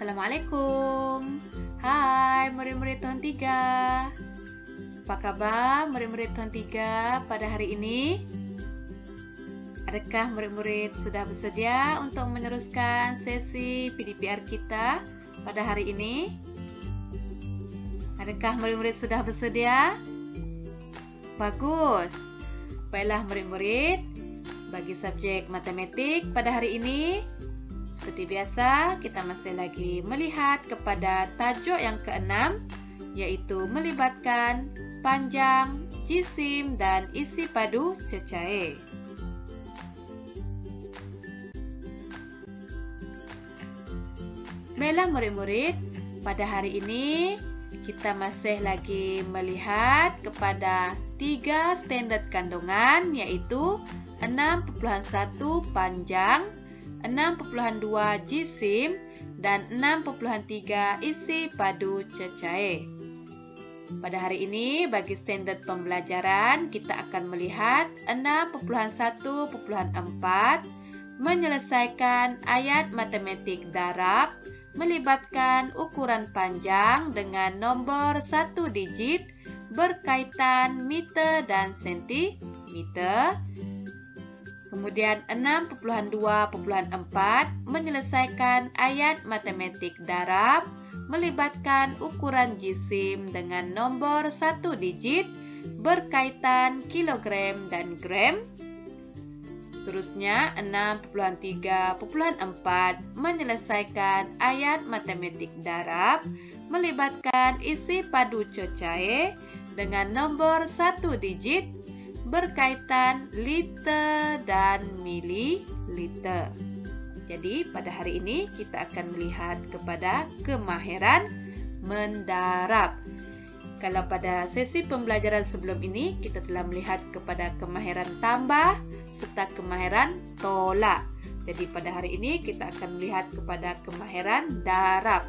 Assalamualaikum. Hai murid-murid tahun 3. Apa kabar murid-murid tahun 3 pada hari ini? Adakah murid-murid sudah bersedia untuk meneruskan sesi PDPR kita pada hari ini? Adakah murid-murid sudah bersedia? Bagus. Baiklah murid-murid, bagi subjek matematik pada hari ini, seperti biasa, kita masih lagi melihat kepada tajuk yang ke-6, yaitu melibatkan panjang, jisim, dan isi padu cecair. Baiklah murid-murid, pada hari ini kita masih lagi melihat kepada 3 standard kandungan, yaitu 6,1 panjang, 6,2 jisim, dan 6,3 isi padu cecair. Pada hari ini, bagi standard pembelajaran, kita akan melihat 6,1,4 menyelesaikan ayat matematik darab melibatkan ukuran panjang dengan nombor 1 digit berkaitan meter dan sentimeter. Kemudian 6,2,4 menyelesaikan ayat matematik darab melibatkan ukuran jisim dengan nombor 1 digit berkaitan kilogram dan gram. Seterusnya 6,3,4 menyelesaikan ayat matematik darab melibatkan isi padu cecair dengan nomor 1 digit berkaitan liter dan mililiter. Jadi pada hari ini kita akan melihat kepada kemahiran mendarab. Kalau pada sesi pembelajaran sebelum ini kita telah melihat kepada kemahiran tambah serta kemahiran tolak. Jadi pada hari ini kita akan melihat kepada kemahiran darab.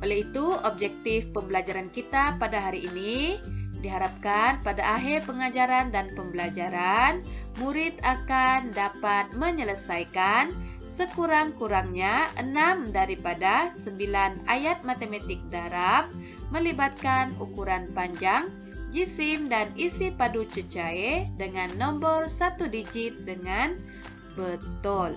Oleh itu, objektif pembelajaran kita pada hari ini diharapkan pada akhir pengajaran dan pembelajaran, murid akan dapat menyelesaikan sekurang-kurangnya 6 daripada 9 ayat matematik darab melibatkan ukuran panjang, jisim, dan isi padu cecair dengan nombor 1 digit dengan betul.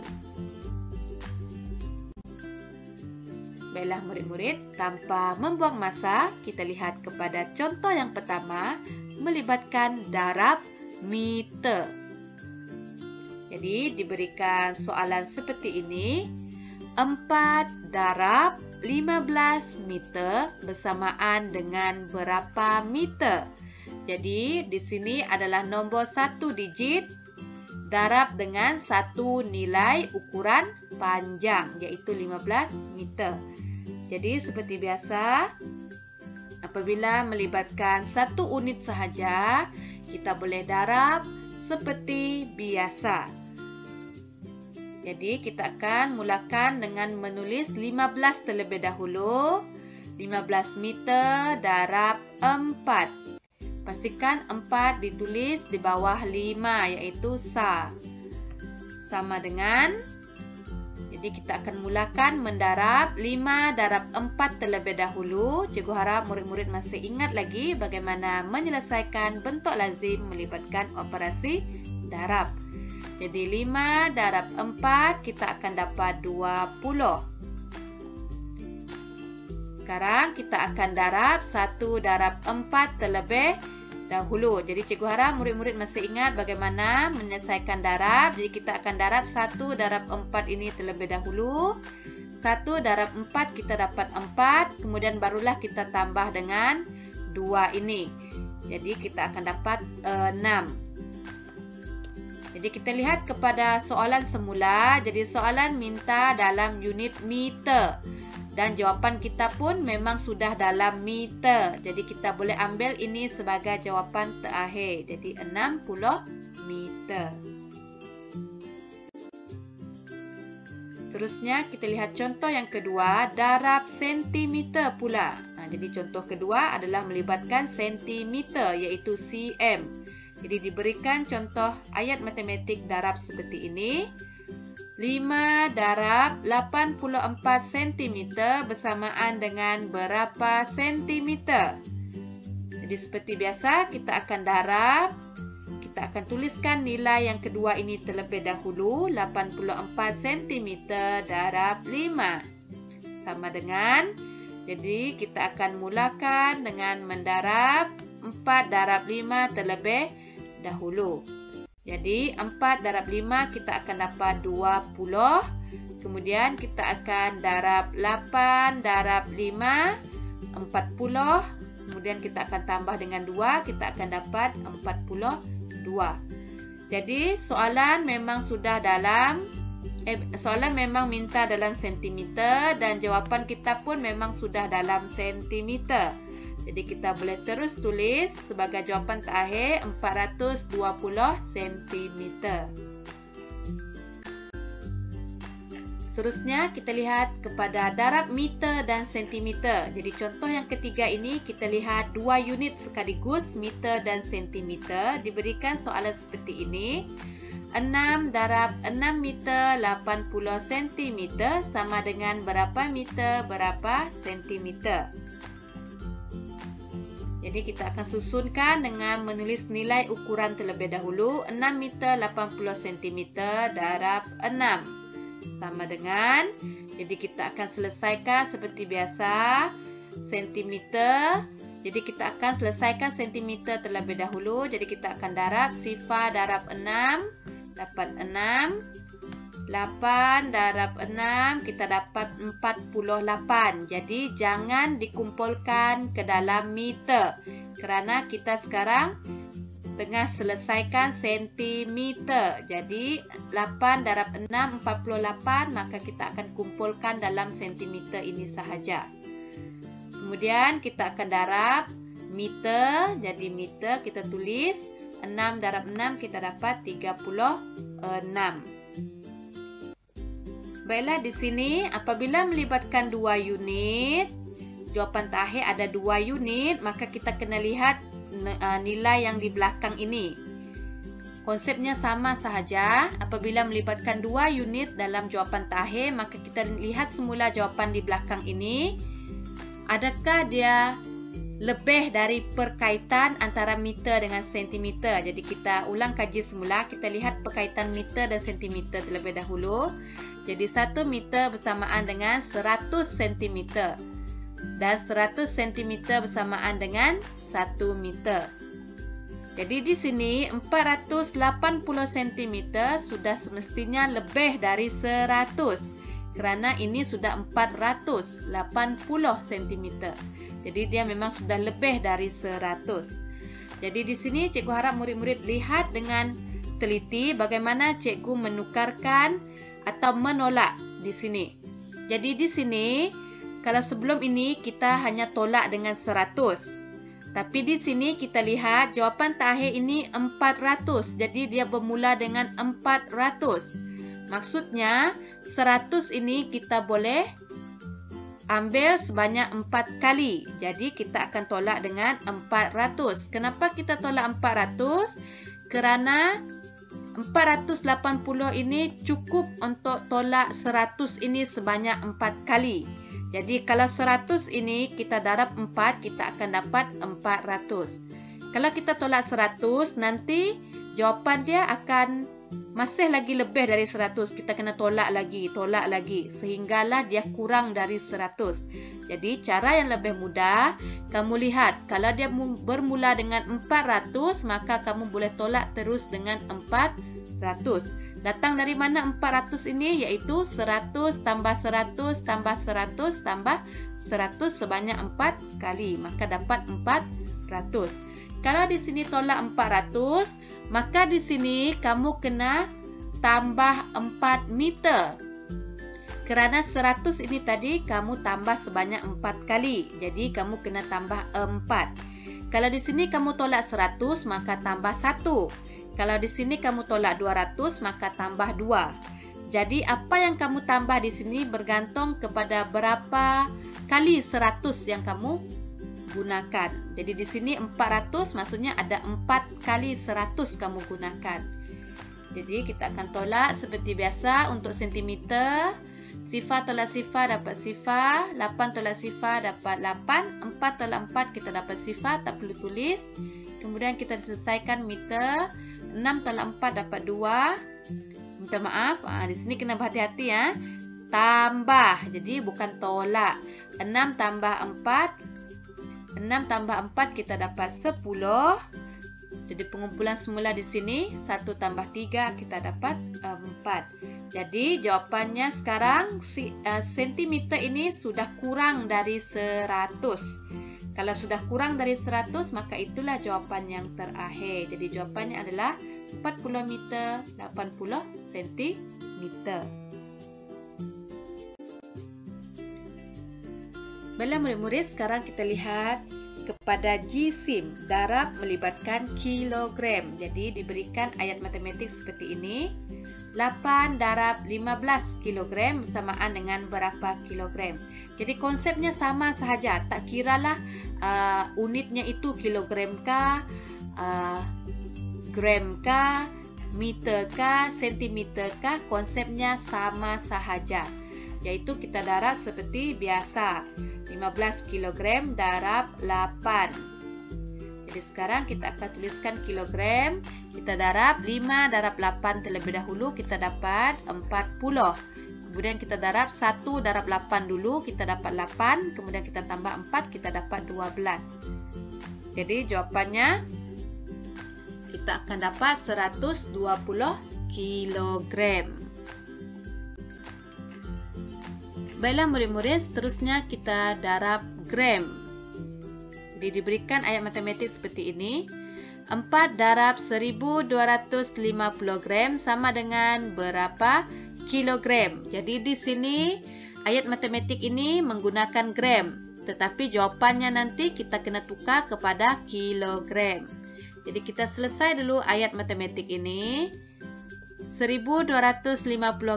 Baiklah murid-murid, tanpa membuang masa, kita lihat kepada contoh yang pertama melibatkan darab meter. Jadi diberikan soalan seperti ini, 4 darab 15 meter bersamaan dengan berapa meter? Jadi di sini adalah nombor 1 digit darab dengan satu nilai ukuran panjang, yaitu 15 meter. Jadi seperti biasa, apabila melibatkan 1 unit sahaja, kita boleh darab seperti biasa. Jadi kita akan mulakan dengan menulis 15 terlebih dahulu. 15 meter darab 4. Pastikan 4 ditulis di bawah 5, yaitu sa. Sama dengan, jadi kita akan mulakan mendarab 5 darab 4 terlebih dahulu. Cikgu harap murid-murid masih ingat lagi bagaimana menyelesaikan bentuk lazim melibatkan operasi darab. Jadi 5 darab 4 kita akan dapat 20. Sekarang kita akan darab 1 darab 4 terlebih dahulu. Jadi cikgu harap murid-murid masih ingat bagaimana menyelesaikan darab. Jadi kita akan darab 1 darab 4 ini terlebih dahulu. 1 darab 4 kita dapat 4. Kemudian barulah kita tambah dengan 2 ini. Jadi kita akan dapat 6. Jadi kita lihat kepada soalan semula. Jadi soalan minta dalam unit meter. Dan jawapan kita pun memang sudah dalam meter. Jadi kita boleh ambil ini sebagai jawapan terakhir. Jadi 60 meter. Seterusnya kita lihat contoh yang kedua, darab sentimeter pula. Jadi contoh kedua adalah melibatkan sentimeter, iaitu cm. Jadi diberikan contoh ayat matematik darab seperti ini. 5 darab 84 cm bersamaan dengan berapa sentimeter? Jadi seperti biasa kita akan darab. Kita akan tuliskan nilai yang kedua ini terlebih dahulu. 84 cm darab 5 sama dengan, jadi kita akan mulakan dengan mendarab 4 darab 5 terlebih dahulu. Jadi 4 darab 5 kita akan dapat 20. Kemudian kita akan darab 8 darab 5 40. Kemudian kita akan tambah dengan 2, kita akan dapat 42. Jadi soalan memang sudah dalam soalan memang minta dalam sentimeter dan jawapan kita pun memang sudah dalam sentimeter. Jadi kita boleh terus tulis sebagai jawapan terakhir 420 cm. Seterusnya kita lihat kepada darab meter dan sentimeter. Jadi contoh yang ketiga ini kita lihat 2 unit sekaligus, meter dan sentimeter. Diberikan soalan seperti ini. 6 darab 6 meter 80 cm sama dengan berapa meter berapa sentimeter. Jadi kita akan susunkan dengan menulis nilai ukuran terlebih dahulu. 6 meter 80 cm darab 6 sama dengan, jadi kita akan selesaikan seperti biasa sentimeter. Jadi kita akan selesaikan sentimeter terlebih dahulu. Jadi kita akan darab sifar darab 6 dapat 6. 8 darab 6 kita dapat 48. Jadi jangan dikumpulkan ke dalam meter kerana kita sekarang tengah selesaikan sentimeter. Jadi 8 darab 6 48, maka kita akan kumpulkan dalam sentimeter ini sahaja. Kemudian kita akan darab meter. Jadi meter kita tulis 6 darab 6 kita dapat 36. Baiklah, di sini apabila melibatkan 2 unit, jawapan terakhir ada 2 unit, maka kita kena lihat nilai yang di belakang ini. Konsepnya sama sahaja. Apabila melibatkan 2 unit dalam jawapan terakhir, maka kita lihat semula jawapan di belakang ini. Adakah dia lebih dari perkaitan antara meter dengan sentimeter? Jadi kita ulang kaji semula. Kita lihat perkaitan meter dan sentimeter terlebih dahulu. Jadi 1 meter bersamaan dengan 100 cm. Dan 100 cm bersamaan dengan 1 meter. Jadi di sini 480 cm sudah semestinya lebih dari 100 kerana ini sudah 480 cm. Jadi dia memang sudah lebih dari 100. Jadi di sini cikgu harap murid-murid lihat dengan teliti bagaimana cikgu menukarkan atau menolak di sini. Jadi di sini kalau sebelum ini kita hanya tolak dengan 100. Tapi di sini kita lihat jawapan terakhir ini 400. Jadi dia bermula dengan 400. Maksudnya 100 ini kita boleh ambil sebanyak 4 kali. Jadi kita akan tolak dengan 400. Kenapa kita tolak 400? Kerana 480 ini cukup untuk tolak 100 ini sebanyak 4 kali. Jadi kalau 100 ini kita darab 4, kita akan dapat 400. Kalau kita tolak 100, nanti jawapan dia akan masih lagi lebih dari 100. Kita kena tolak lagi. Sehinggalah dia kurang dari 100. Jadi cara yang lebih mudah, kamu lihat. Kalau dia bermula dengan 400, maka kamu boleh tolak terus dengan 400. Datang dari mana 400 ini? Iaitu 100 tambah 100 tambah 100 tambah 100 sebanyak 4 kali. Maka dapat 400. Kalau di sini tolak 400, maka di sini kamu kena tambah 4 meter. Kerana 100 ini tadi kamu tambah sebanyak 4 kali. Jadi kamu kena tambah 4. Kalau di sini kamu tolak 100, maka tambah 1. Kalau di sini kamu tolak 200, maka tambah 2. Jadi apa yang kamu tambah di sini bergantung kepada berapa kali 100 yang kamu gunakan. Jadi di sini 400 maksudnya ada 4 kali 100 kamu gunakan. Jadi kita akan tolak seperti biasa untuk sentimeter. Sifar tolak sifar dapat sifar, 8 tolak sifar dapat 8, 4 tolak 4 kita dapat sifar, tak perlu tulis. Kemudian kita selesaikan meter, 6 tolak 4 dapat 2. Minta maaf, di sini kena berhati-hati ya. Tambah, jadi bukan tolak. 6 tambah 4, 6 tambah 4 kita dapat 10. Jadi pengumpulan semula di sini 1 tambah 3 kita dapat 4. Jadi jawapannya sekarang sentimeter ini sudah kurang dari 100. Kalau sudah kurang dari 100 maka itulah jawapan yang terakhir. Jadi jawapannya adalah 40 meter 80 sentimeter. Baiklah murid-murid, sekarang kita lihat kepada jisim darab melibatkan kilogram. Jadi diberikan ayat matematik seperti ini. 8 darab 15 kilogram bersamaan dengan berapa kilogram. Jadi konsepnya sama sahaja. Tak kiralah unitnya itu kilogram kah, gram kah, meter kah, sentimeter kah. Konsepnya sama sahaja. Yaitu kita darab seperti biasa. 15 kilogram darab 8. Jadi sekarang kita akan tuliskan kilogram. Kita darab 5 darab 8 terlebih dahulu, kita dapat 40. Kemudian kita darab 1 darab 8 dulu, kita dapat 8. Kemudian kita tambah 4, kita dapat 12. Jadi jawapannya kita akan dapat 120 kilogram. Baiklah murid-murid, seterusnya kita darab gram. Jadi diberikan ayat matematik seperti ini. 4 darab 1250 gram sama dengan berapa kilogram. Jadi di sini ayat matematik ini menggunakan gram. Tetapi jawapannya nanti kita kena tukar kepada kilogram. Jadi kita selesai dulu ayat matematik ini. 1250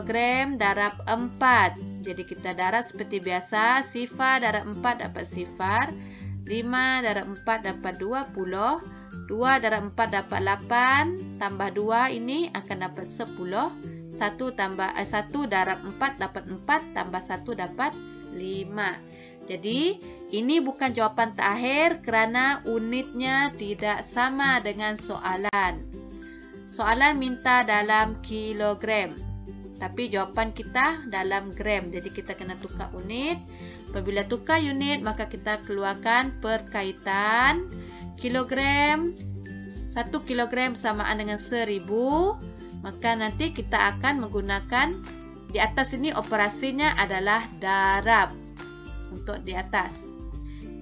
gram darab 4. Jadi kita darab seperti biasa. Sifar darab 4 dapat sifar. 5 darab 4 dapat 20. 2 darab 4 dapat 8. Tambah 2 ini akan dapat 10. 1 darab 4 dapat 4. Tambah 1 dapat 5. Jadi ini bukan jawapan terakhir kerana unitnya tidak sama dengan soalan. Soalan minta dalam kilogram. Tapi jawapan kita dalam gram. Jadi kita kena tukar unit. Apabila tukar unit, maka kita keluarkan perkaitan. Kilogram, 1 kilogram bersamaan dengan 1000. Maka nanti kita akan menggunakan, di atas ini operasinya adalah darab. Untuk di atas.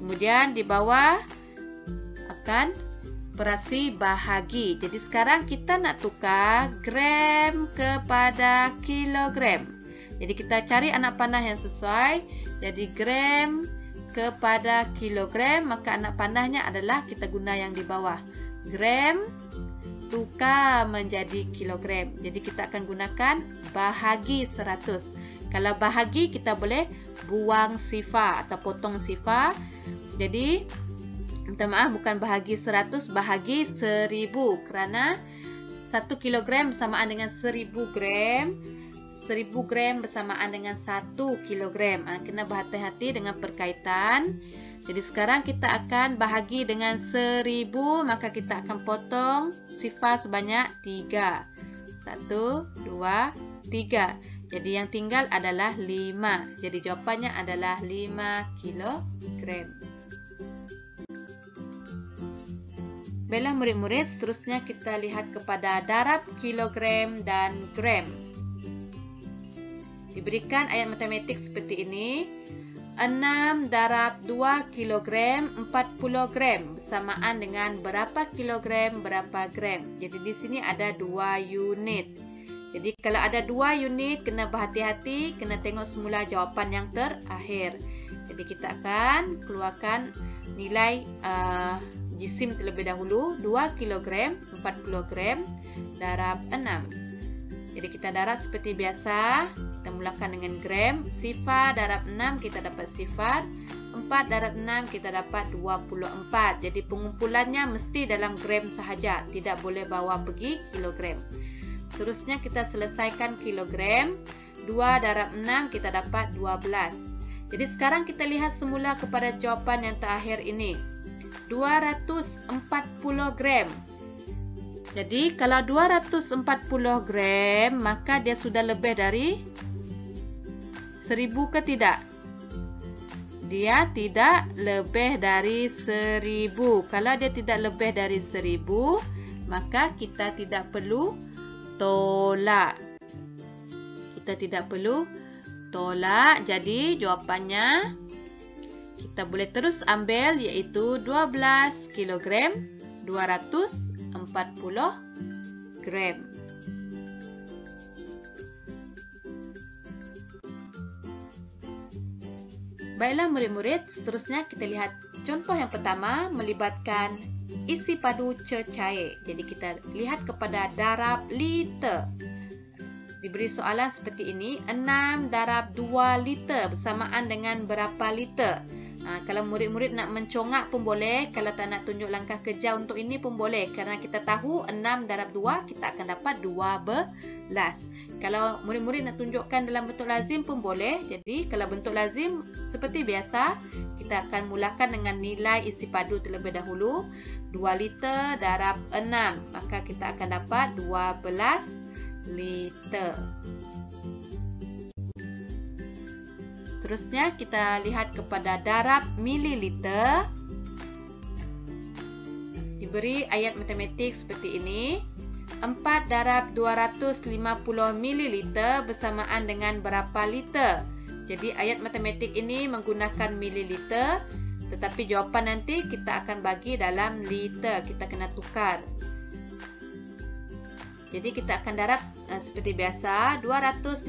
Kemudian di bawah akan operasi bahagi. Jadi sekarang kita nak tukar gram kepada kilogram. Jadi kita cari anak panah yang sesuai. Jadi gram kepada kilogram, maka anak panahnya adalah kita guna yang di bawah. Gram tukar menjadi kilogram. Jadi kita akan gunakan bahagi 100. Kalau bahagi kita boleh buang sifar atau potong sifar. Jadi minta maaf, bukan bahagi 100, bahagi 1000. Kerana 1 kilogram bersamaan dengan 1000 gram. 1000 gram bersamaan dengan 1 kilogram. Kena berhati-hati dengan perkaitan. Jadi sekarang kita akan bahagi dengan 1000. Maka kita akan potong sifar sebanyak 3. 1, 2, 3. Jadi yang tinggal adalah 5. Jadi jawapannya adalah 5 kilogram. Baiklah murid-murid, seterusnya kita lihat kepada darab kilogram dan gram. Diberikan ayat matematik seperti ini. 6 darab 2 kilogram 40 gram bersamaan dengan berapa kilogram berapa gram. Jadi di sini ada 2 unit. Jadi kalau ada 2 unit, kena berhati-hati, kena tengok semula jawapan yang terakhir. Jadi kita akan keluarkan nilai jisim terlebih dahulu. 2 kilogram 40 gram darab 6. Jadi kita darab seperti biasa. Kita mulakan dengan gram. Sifar darab 6 kita dapat sifar. 4 darab 6 kita dapat 24. Jadi pengumpulannya mesti dalam gram sahaja. Tidak boleh bawa pergi kilogram. Seterusnya kita selesaikan kilogram. 2 darab 6 kita dapat 12. Jadi sekarang kita lihat semula kepada jawapan yang terakhir ini. 240 gram. Jadi kalau 240 gram, maka dia sudah lebih dari 1000 ke tidak? Dia tidak lebih dari 1000. Kalau dia tidak lebih dari 1000, maka kita tidak perlu tolak. Kita tidak perlu tolak. Jadi jawapannya kita boleh terus ambil, iaitu 12 kilogram 240 gram. Baiklah murid-murid, seterusnya kita lihat contoh yang pertama melibatkan isi padu cecair. Jadi kita lihat kepada darab liter. Diberi soalan seperti ini, 6 darab 2 liter bersamaan dengan berapa liter? Kalau murid-murid nak mencongak pun boleh. Kalau tak nak tunjuk langkah kerja untuk ini pun boleh. Kerana kita tahu 6 darab 2 kita akan dapat 12. Kalau murid-murid nak tunjukkan dalam bentuk lazim pun boleh. Jadi kalau bentuk lazim seperti biasa, kita akan mulakan dengan nilai isi padu terlebih dahulu. 2 liter darab 6. Maka kita akan dapat 12 liter. Seterusnya kita lihat kepada darab mililiter. Diberi ayat matematik seperti ini. 4 darab 250 mililiter bersamaan dengan berapa liter? Jadi ayat matematik ini menggunakan mililiter, tetapi jawapan nanti kita akan bagi dalam liter. Kita kena tukar. Jadi kita akan darab seperti biasa, 250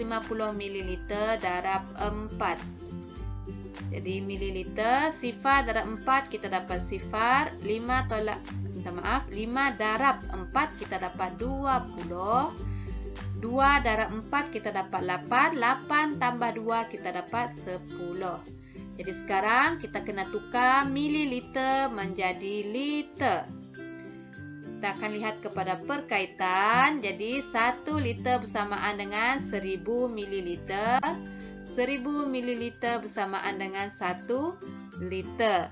ml darab 4. Jadi mililiter, sifar darab 4 kita dapat sifar, 5 darab 4 kita dapat 20. 2 darab 4 kita dapat 8, 8 tambah 2 kita dapat 10. Jadi sekarang kita kena tukar mililiter menjadi liter. Kita akan lihat kepada perkaitan. Jadi 1 liter bersamaan dengan 1000 mililiter. 1000 mililiter bersamaan dengan 1 liter.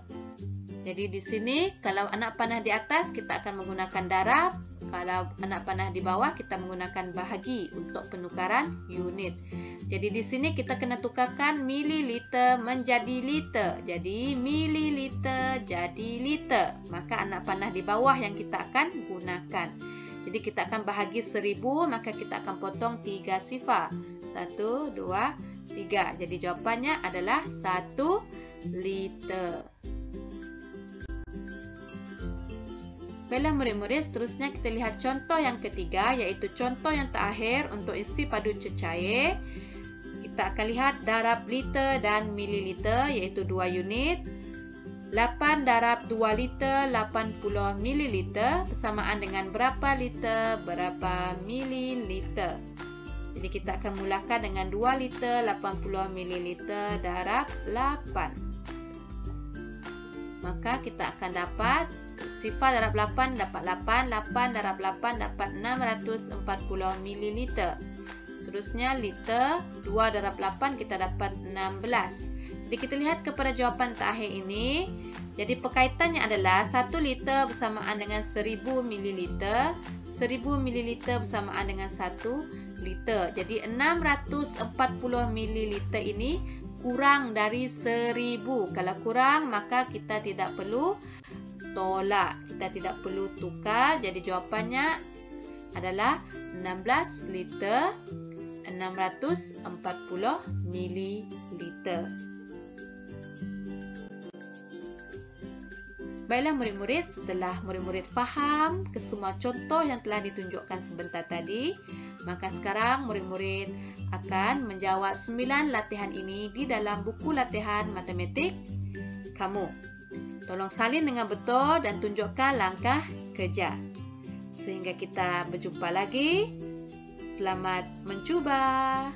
Jadi di sini kalau anak panah di atas kita akan menggunakan darab. Kalau anak panah di bawah kita menggunakan bahagi untuk penukaran unit. Jadi di sini kita kena tukarkan mililiter menjadi liter. Jadi mililiter jadi liter. Maka anak panah di bawah yang kita akan gunakan. Jadi kita akan bahagi 1000, maka kita akan potong 3 sifar. 1, 2, 3. Jadi jawapannya adalah 1 liter. Baiklah murid-murid, seterusnya kita lihat contoh yang ketiga, iaitu contoh yang terakhir untuk isi padu cecair. Kita akan lihat darab liter dan mililiter, iaitu 2 unit. 8 darab 2 liter 80 mililiter bersamaan dengan berapa liter, berapa mililiter. Jadi kita akan mulakan dengan 2 liter 80 mililiter darab 8. Maka kita akan dapat sifar darab 8 dapat 8, 8 darab 8 dapat 640 mililiter. Seterusnya liter, 2 darab 8 kita dapat 16. Jadi kita lihat kepada jawapan terakhir ini. Jadi perkaitannya adalah 1 liter bersamaan dengan 1000 mililiter. 1000 mililiter bersamaan dengan 1 liter. Jadi 640 mililiter ini kurang dari 1000. Kalau kurang maka kita tidak perlu tolak, kita tidak perlu tukar. Jadi jawapannya adalah 16 liter 640 mililiter. Baiklah murid-murid, setelah murid-murid faham kesemua contoh yang telah ditunjukkan sebentar tadi, maka sekarang murid-murid akan menjawab 9 latihan ini di dalam buku latihan matematik kamu. Tolong salin dengan betul dan tunjukkan langkah kerja. Sehingga kita berjumpa lagi. Selamat mencuba.